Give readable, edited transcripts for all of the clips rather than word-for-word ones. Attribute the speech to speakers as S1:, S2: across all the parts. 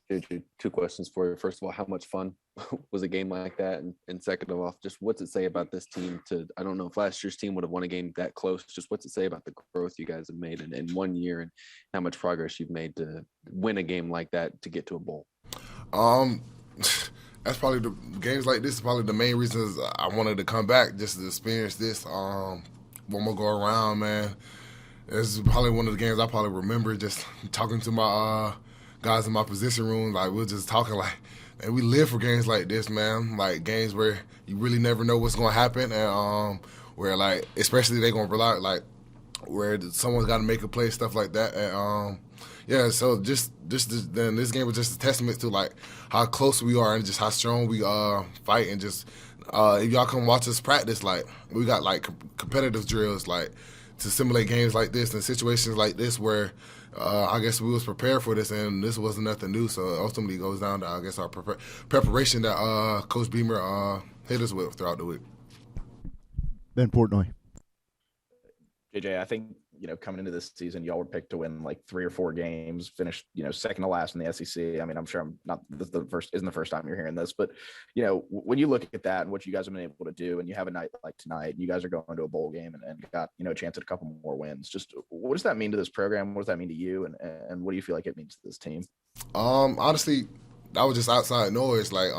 S1: Two questions for you. First of all, how much fun was a game like that? And second of all, just what's it say about this team I don't know if last year's team would have won a game that close. Just what's it say about the growth you guys have made in 1 year and how much progress you've made to win a game like that to get to a bowl?
S2: Um, that's probably the games like this is probably the main reasons I wanted to come back just to experience this. One more go around, man. This is probably one of the games I probably remember just talking to my guys in my position room. Like, we are just talking like, and we live for games like this, man. Like, games where you really never know what's going to happen. And where, like, especially they going to rely, like, where someone's got to make a play, stuff like that. And, yeah, so then this game was just a testament to, like, how close we are and just how strong we fight. And just, if y'all come watch us practice, like, we got, like, competitive drills, like, to simulate games like this and situations like this where I guess we was prepared for this and this wasn't nothing new. So ultimately it goes down to, I guess, our preparation that Coach Beamer hit us with throughout the week.
S3: Ben Portnoy.
S4: JJ, I think, coming into this season, y'all were picked to win like 3 or 4 games, finished, second to last in the SEC. I mean, I'm sure isn't the first time you're hearing this, but, when you look at that and what you guys have been able to do and you have a night like tonight, and you guys are going to a bowl game and got, a chance at a couple more wins, just what does that mean to this program? What does that mean to you? And what do you feel like it means to this team?
S2: Honestly, that was just outside noise. Like,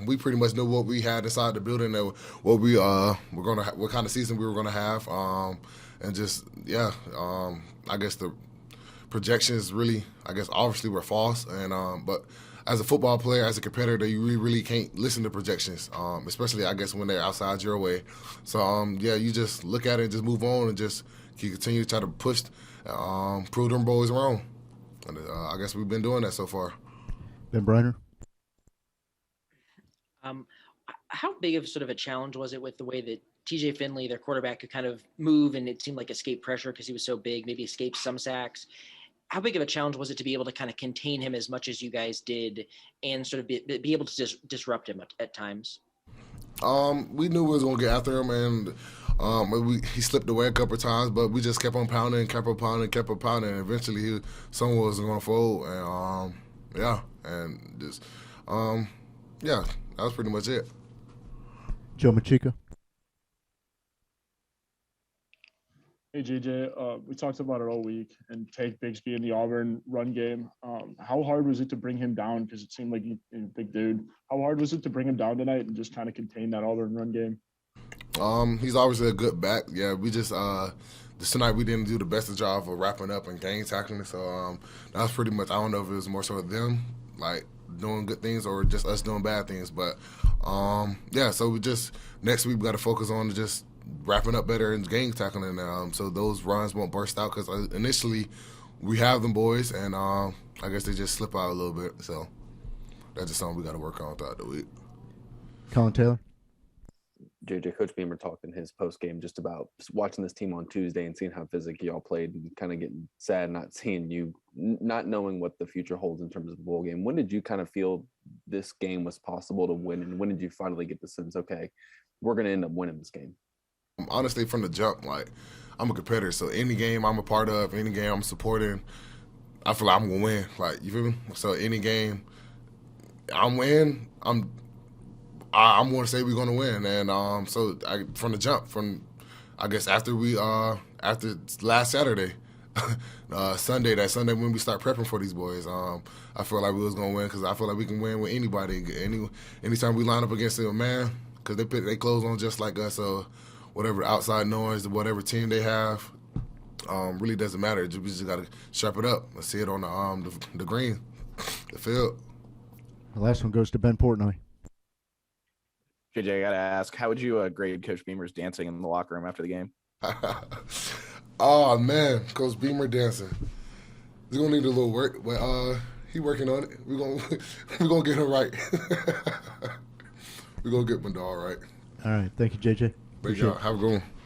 S2: we pretty much knew what we had inside the building and what we what kind of season we were gonna have. And just, yeah, I guess the projections really, I guess, obviously were false. And but as a football player, as a competitor, you really can't listen to projections, especially, I guess, when they're outside your way. So, yeah, you just look at it and just move on and just continue to try to push, prove them boys wrong. And I guess we've been doing that so far.
S3: Ben Briner.
S5: How big of sort of a challenge was it with the way that TJ Finley, their quarterback, could kind of move and it seemed like escape pressure because he was so big, maybe escape some sacks? How big of a challenge was it to be able to kind of contain him as much as you guys did and sort of be able to disrupt him at times?
S2: We knew we was going to get after him, and he slipped away a couple of times, but we just kept on pounding, and eventually someone was going to fold. And, yeah, that was pretty much it.
S3: Joe Machika.
S6: Hey, JJ, we talked about it all week, and Tank Bigsby in the Auburn run game. How hard was it to bring him down? Because it seemed like he's a big dude. How hard was it to bring him down tonight and just kind of contain that Auburn run game?
S2: He's obviously a good back. Yeah, we just tonight we didn't do the best job of wrapping up and gang tackling. So that was pretty much, I don't know if it was more so them, like, doing good things or just us doing bad things. But, yeah, so we just next week we got to focus on just wrapping up better and gang tackling, so those runs won't burst out because initially we have them boys, and I guess they just slip out a little bit. So that's just something we got to work on throughout the week.
S3: Colin Taylor.
S1: JJ, Coach Beamer talked in his post game just about watching this team on Tuesday and seeing how physically y'all played and kind of getting sad not seeing you, not knowing what the future holds in terms of the bowl game. When did you kind of feel this game was possible to win, and when did you finally get the sense, okay, we're going to end up winning this game?
S2: Honestly, from the jump, like, I'm a competitor, so any game I'm a part of, any game I'm supporting, I feel like I'm gonna win. Like, you feel me? So any game I'm winning, I'm gonna say we're gonna win. And so from the jump, I guess after last Saturday, that Sunday when we start prepping for these boys, I feel like we was gonna win because I feel like we can win with anybody. Anytime we line up against them, man, because they put their clothes on just like us. So whatever outside noise, whatever team they have, really doesn't matter. We just got to sharp it up. Let's see it on the green, the field.
S3: The last one goes to Ben Portnoy.
S4: JJ, I got to ask, how would you grade Coach Beamer's dancing in the locker room after the game?
S2: Oh, man, Coach Beamer dancing. He's going to need a little work, but he working on it. We're gonna get him right. We're going to get Mandal right.
S3: All right. Thank you, JJ.
S2: Have a good one.